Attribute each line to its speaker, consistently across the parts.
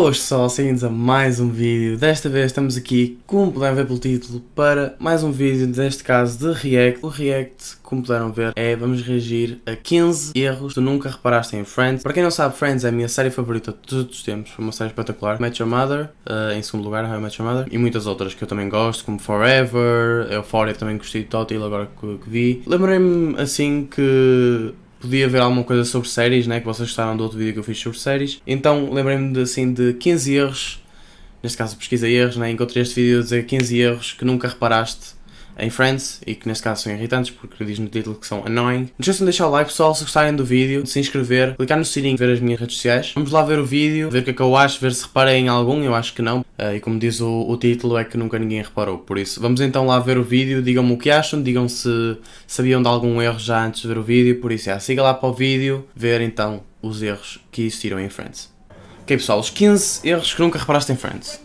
Speaker 1: Boas pessoal, seguimos a mais um vídeo. Desta vez estamos aqui, como puderam ver pelo título, para mais um vídeo, neste caso de React. O React, como puderam ver, vamos reagir a 15 erros que nunca reparaste em Friends. Para quem não sabe, Friends é a minha série favorita de todos os tempos, foi uma série espetacular. Met Your Mother, em segundo lugar, How I Met Your Mother, e muitas outras que eu também gosto, como Forever, Euphoria também gostei total, agora que vi. Lembrei-me assim que podia ver alguma coisa sobre séries, né, que vocês gostaram do outro vídeo que eu fiz sobre séries. Então lembrei-me de 15 erros, neste caso pesquisei erros, né, encontrei este vídeo a dizer 15 erros que nunca reparaste em Friends e que neste caso são irritantes porque diz no título que são annoying. Não esqueçam de deixar o like, pessoal, se gostarem do vídeo, de se inscrever, clicar no sininho, ver as minhas redes sociais. Vamos lá ver o vídeo, ver o que é que eu acho, ver se reparei em algum, eu acho que não. E como diz o título, é que nunca ninguém reparou, por isso vamos então lá ver o vídeo, digam-me o que acham, digam se sabiam de algum erro já antes de ver o vídeo, por isso siga lá para o vídeo, ver então os erros que existiram em Friends. Ok pessoal, os 15 erros que nunca reparaste em Friends.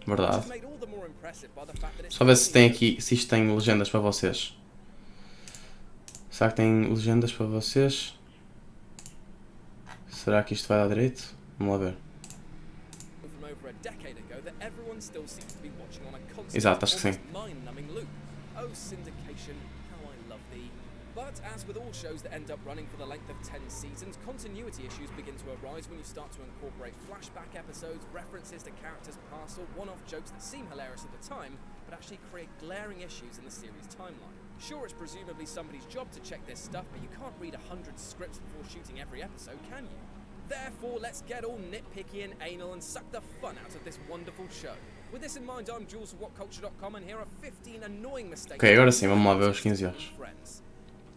Speaker 1: Verdade. Só ver se tem aqui, se isto tem legendas para vocês. Será que tem legendas para vocês? Será que isto vai dar direito? Vamos lá ver. Exato, acho que sim.
Speaker 2: But as with all shows that end up running for the length of 10 seasons, continuity issues begin to arise when you start to incorporate flashback episodes, references to characters past, or one-off jokes that seem hilarious at the time, but actually create glaring issues in the series timeline. Sure, it's presumably somebody's job to check this stuff, but you can't read 100 scripts before shooting every episode, can you? Therefore, let's get all nitpicky and anal and suck the fun out of this wonderful show. With this in mind, I'm Jules of WhatCulture.com, and here are 15 annoying mistakes.
Speaker 1: Ok, agora sim, vamos lá ver os 15 erros.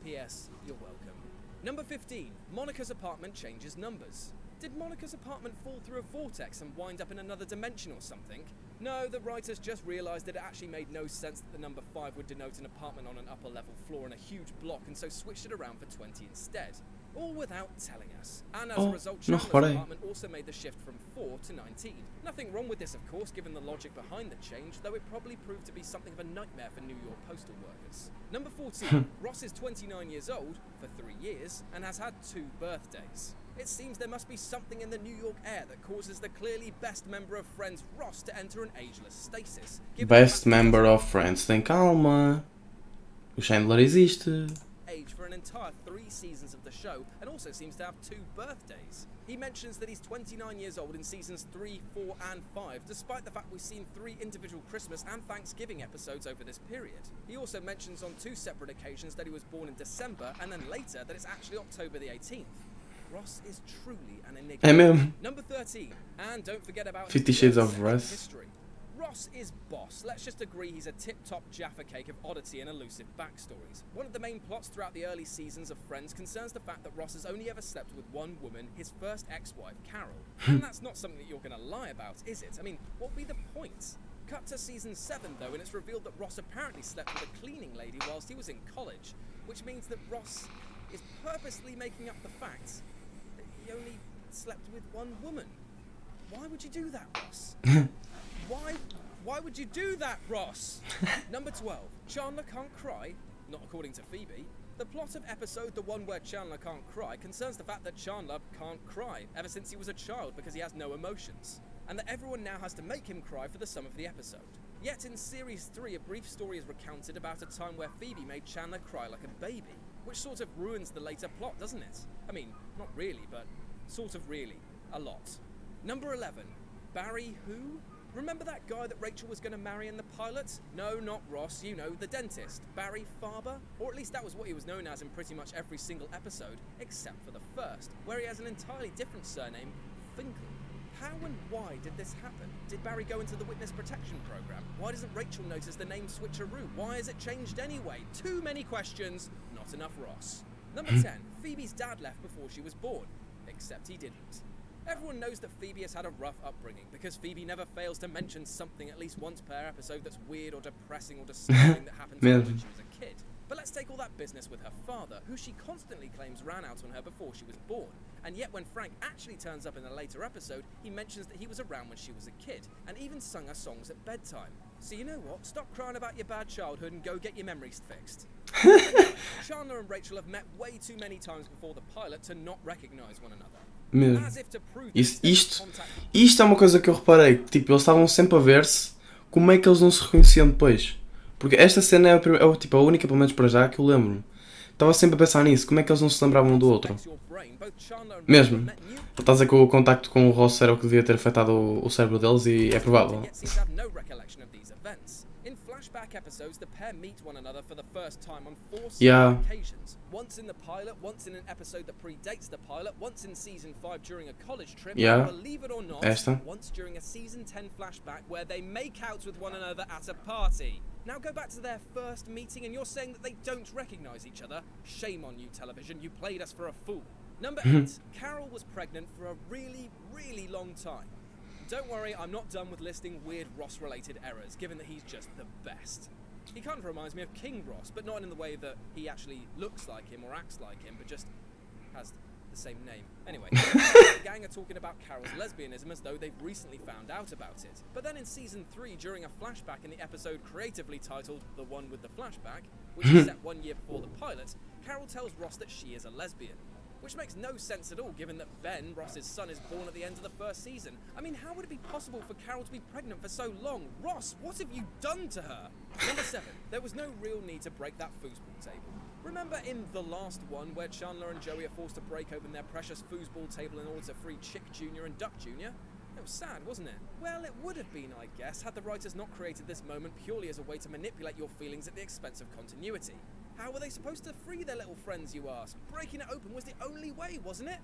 Speaker 2: P.S. You're welcome. Number 15. Monica's apartment changes numbers. Did Monica's apartment fall through a vortex and wind up in another dimension or something? No, the writers just realised that it actually made no sense that the number 5 would denote an apartment on an upper level floor in a huge block, and so switched it around for 20 instead. All without telling us. And as a result, Chandler's apartment also made the shift from 4 to 19. Nothing wrong with this, of course, given the logic behind the change, though it probably proved to be something of a nightmare for New York postal workers. Number 14. Ross is 29 years old, for 3 years, and has had 2 birthdays. It seems there must be something in the New York air that causes the clearly best member of Friends, Ross, to enter an ageless stasis.
Speaker 1: Best member of Friends, tem calma. O Chandler existe.
Speaker 2: Age for an entire 3 seasons of the show, and also seems to have 2 birthdays. He mentions that he's 29 years old in seasons 3, 4 and 5, despite the fact we've seen 3 individual Christmas and Thanksgiving episodes over this period. He also mentions on 2 separate occasions that he was born in December, and then later that it's actually October the 18th. Ross is truly an enigma. Number 13, and don't forget about
Speaker 1: 50 Shades of Ross.
Speaker 2: History. Ross is boss. Let's just agree he's a tip-top Jaffa cake of oddity and elusive backstories. One of the main plots throughout the early seasons of Friends concerns the fact that Ross has only ever slept with one woman, his first ex-wife, Carol. And that's not something that you're going to lie about, is it? I mean, what would be the point? Cut to season 7, though, and it's revealed that Ross apparently slept with a cleaning lady whilst he was in college, which means that Ross is purposely making up the fact that he only slept with one woman. Why would you do that, Ross? Why would you do that, Ross? Number 12. Chandler can't cry, not according to Phoebe. The plot of episode, the one where Chandler can't cry, concerns the fact that Chandler can't cry ever since he was a child because he has no emotions, and that everyone now has to make him cry for the sum of the episode. Yet in Series 3, a brief story is recounted about a time where Phoebe made Chandler cry like a baby, which sort of ruins the later plot, doesn't it? I mean, not really, but sort of really. A lot. Number 11. Barry who? Remember that guy that Rachel was going to marry in the pilot? No, not Ross, you know, the dentist. Barry Farber? Or at least that was what he was known as in pretty much every single episode, except for the first, where he has an entirely different surname, Finkel. How and why did this happen? Did Barry go into the witness protection program? Why doesn't Rachel notice the name switcheroo? Why is it changed anyway? Too many questions, not enough Ross. Number 10. Phoebe's dad left before she was born, except he didn't. Everyone knows that Phoebe has had a rough upbringing, because Phoebe never fails to mention something at least once per episode that's weird or depressing or disturbing that happened to her when she was a kid. But let's take all that business with her father, who she constantly claims ran out on her before she was born. And yet when Frank actually turns up in a later episode, he mentions that he was around when she was a kid, and even sung her songs at bedtime. So you know what? Stop crying about your bad childhood and go get your memories fixed. Chandler and Rachel have met way too many times before the pilot to not recognise one another.
Speaker 1: Mesmo.
Speaker 2: As if to prove
Speaker 1: Isso,
Speaker 2: this,
Speaker 1: isto é uma coisa que eu reparei. Tipo, eles estavam sempre a ver-se. Como é que eles não se reconheciam depois? Porque esta cena é, tipo, a única, pelo menos para já, que eu lembro. Estava sempre a pensar nisso. Como é que eles não se lembravam um do outro? Mesmo. Estás a dizer que o contacto com o Ross era o que devia ter afetado o cérebro deles e é provável.
Speaker 2: In flashback episodes, the pair meet one another for the first time on 4 separate
Speaker 1: Yeah.
Speaker 2: occasions. Once in the pilot, once in an episode that predates the pilot, once in season 5 during a college trip,
Speaker 1: Yeah.
Speaker 2: and believe it or not,
Speaker 1: Esta.
Speaker 2: once during a season 10 flashback where they make out with one another at a party. Now go back to their first meeting and you're saying that they don't recognise each other? Shame on you, television, you played us for a fool. Number 8, Carol was pregnant for a really, really long time. Don't worry, I'm not done with listing weird Ross-related errors, given that he's just the best. He kind of reminds me of King Ross, but not in the way that he actually looks like him or acts like him, but just has the same name. Anyway, the gang are talking about Carol's lesbianism as though they've recently found out about it. But then in season 3, during a flashback in the episode creatively titled The One with the Flashback, which is set 1 year before the pilot, Carol tells Ross that she is a lesbian. Which makes no sense at all, given that Ben, Ross's son, is born at the end of the first season. I mean, how would it be possible for Carol to be pregnant for so long? Ross, what have you done to her? Number 7, there was no real need to break that foosball table. Remember in the last one, where Chandler and Joey are forced to break open their precious foosball table in order to free Chick Jr. and Duck Jr.? It was sad, wasn't it? Well, it would have been, I guess, had the writers not created this moment purely as a way to manipulate your feelings at the expense of continuity. How were they supposed to free their little friends, you ask? Breaking it open was the only way, wasn't it?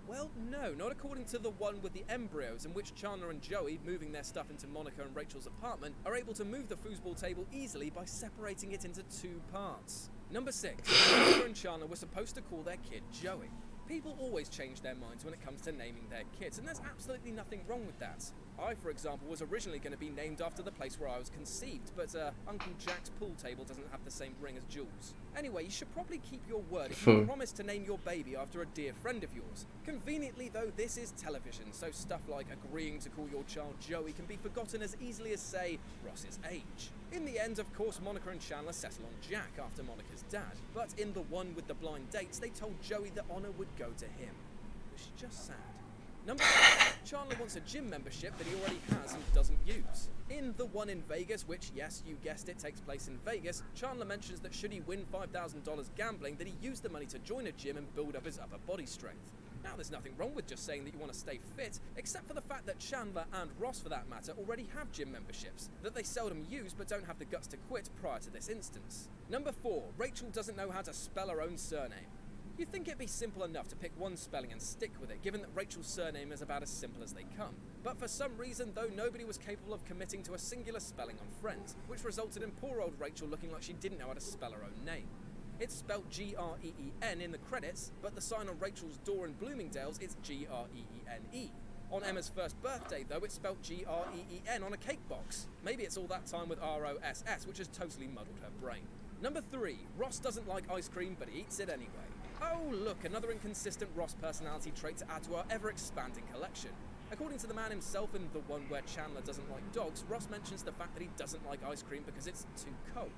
Speaker 2: Well, no, not according to the one with the embryos, in which Chandler and Joey, moving their stuff into Monica and Rachel's apartment, are able to move the foosball table easily by separating it into 2 parts. Number 6, Monica and Chandler were supposed to call their kid Joey. People always change their minds when it comes to naming their kids, and there's absolutely nothing wrong with that. I, for example, was originally going to be named after the place where I was conceived, but Uncle Jack's pool table doesn't have the same ring as Jules. Anyway, you should probably keep your word if you promise to name your baby after a dear friend of yours. Conveniently, though, this is television, so stuff like agreeing to call your child Joey can be forgotten as easily as, say, Ross's age. In the end, of course, Monica and Chandler settle on Jack after Monica's dad, but in the one with the blind dates, they told Joey that honour would go to him. Which is just sad. Number 5, Chandler wants a gym membership that he already has and doesn't use. In the one in Vegas, which, yes, you guessed it, takes place in Vegas, Chandler mentions that should he win $5,000 gambling, that he use the money to join a gym and build up his upper body strength. Now, there's nothing wrong with just saying that you want to stay fit, except for the fact that Chandler and Ross, for that matter, already have gym memberships, that they seldom use but don't have the guts to quit prior to this instance. Number 4, Rachel doesn't know how to spell her own surname. You'd think it'd be simple enough to pick one spelling and stick with it, given that Rachel's surname is about as simple as they come. But for some reason, though, nobody was capable of committing to a singular spelling on Friends, which resulted in poor old Rachel looking like she didn't know how to spell her own name. It's spelled G-R-E-E-N in the credits, but the sign on Rachel's door in Bloomingdale's is G-R-E-E-N-E. On Emma's first birthday, though, it's spelled G-R-E-E-N on a cake box. Maybe it's all that time with R-O-S-S, which has totally muddled her brain. Number 3, Ross doesn't like ice cream, but he eats it anyway. Oh, look, another inconsistent Ross personality trait to add to our ever-expanding collection. According to the man himself in the one where Chandler doesn't like dogs, Ross mentions the fact that he doesn't like ice cream because it's too cold.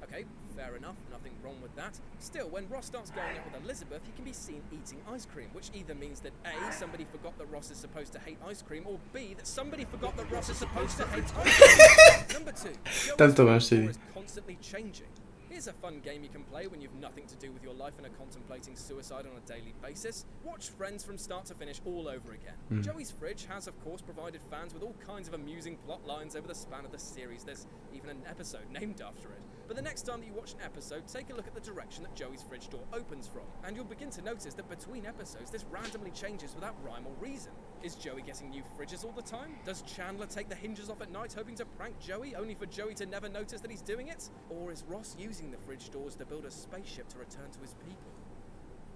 Speaker 2: Okay, fair enough, nothing wrong with that. Still, when Ross starts going out with Elizabeth, he can be seen eating ice cream, which either means that A, somebody forgot that Ross is supposed to hate ice cream, or B, that somebody forgot that Ross is supposed to hate ice cream. Number 2, Joey's score is constantly changing. Here's a fun game you can play when you've nothing to do with your life and are contemplating suicide on a daily basis. Watch Friends from start to finish all over again. Joey's fridge has, of course, provided fans with all kinds of amusing plot lines over the span of the series. There's even an episode named after it. But the next time that you watch an episode, take a look at the direction that Joey's fridge door opens from, and you'll begin to notice that between episodes, this randomly changes without rhyme or reason. Is Joey getting new fridges all the time? Does Chandler take the hinges off at night hoping to prank Joey, only for Joey to never notice that he's doing it? Or is Ross using the fridge doors to build a spaceship to return to his people?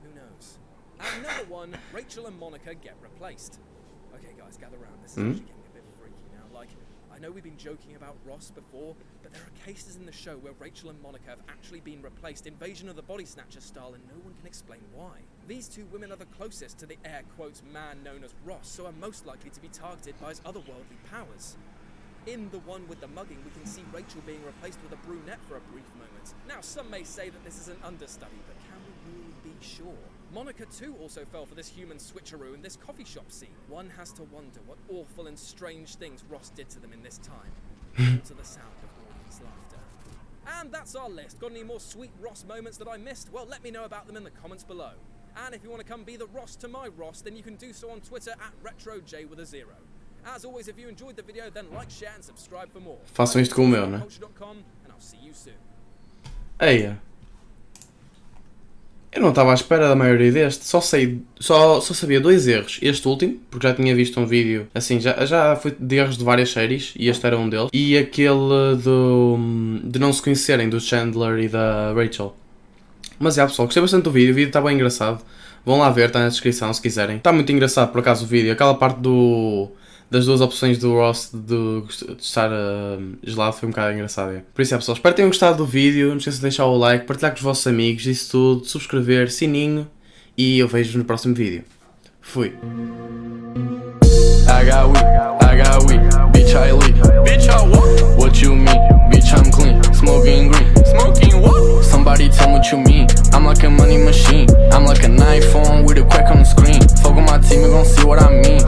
Speaker 2: Who knows? And number 1, Rachel and Monica get replaced. Okay guys, gather round, this is actually getting a bit freaky now. Like, I know we've been joking about Ross before, but there are cases in the show where Rachel and Monica have actually been replaced, Invasion of the Body Snatcher style, and no one can explain why. These 2 women are the closest to the air quotes man known as Ross, so are most likely to be targeted by his otherworldly powers. In the one with the mugging, we can see Rachel being replaced with a brunette for a brief moment. Now, some may say that this is an understudy, but can we really be sure? Monica too also fell for this human switcheroo in this coffee shop scene. One has to wonder what awful and strange things Ross did to them in this time. All to the sound of audience laughter. And that's our list. Got any more sweet Ross moments that I missed? Well, let me know about them in the comments below. And if you want to come be the Ross to my Ross, then you can do so on Twitter at RetroJ with a 0. As always, if you enjoyed the video, then like, share and subscribe for more.
Speaker 1: Façam isto com o meu, né?
Speaker 2: And I'll see you soon.
Speaker 1: Eia. Eu não estava à espera da maioria deste, só sabia 2 erros. Este último, porque já tinha visto um vídeo, assim, já foi de erros de várias séries, e este era um deles. E aquele de não se conhecerem, do Chandler e da Rachel. Mas é, pessoal, gostei bastante do vídeo, o vídeo está bem engraçado. Vão lá ver, está na descrição se quiserem. Está muito engraçado, por acaso, o vídeo. Aquela parte das duas opções do Ross de estar gelado foi um bocado engraçado. É. Por isso é, pessoal, espero que tenham gostado do vídeo. Não esqueçam de deixar o like, partilhar com os vossos amigos, isso tudo, subscrever, sininho. E eu vejo-vos no próximo vídeo. Fui. I got weak, bitch I lead. Bitch I what? What you mean? Bitch I'm clean, smoking green. Smoking what? Somebody tell me what you mean. I'm like a money machine. I'm like an iPhone with a crack on the screen. Fuck with my team, you gon' see what I mean.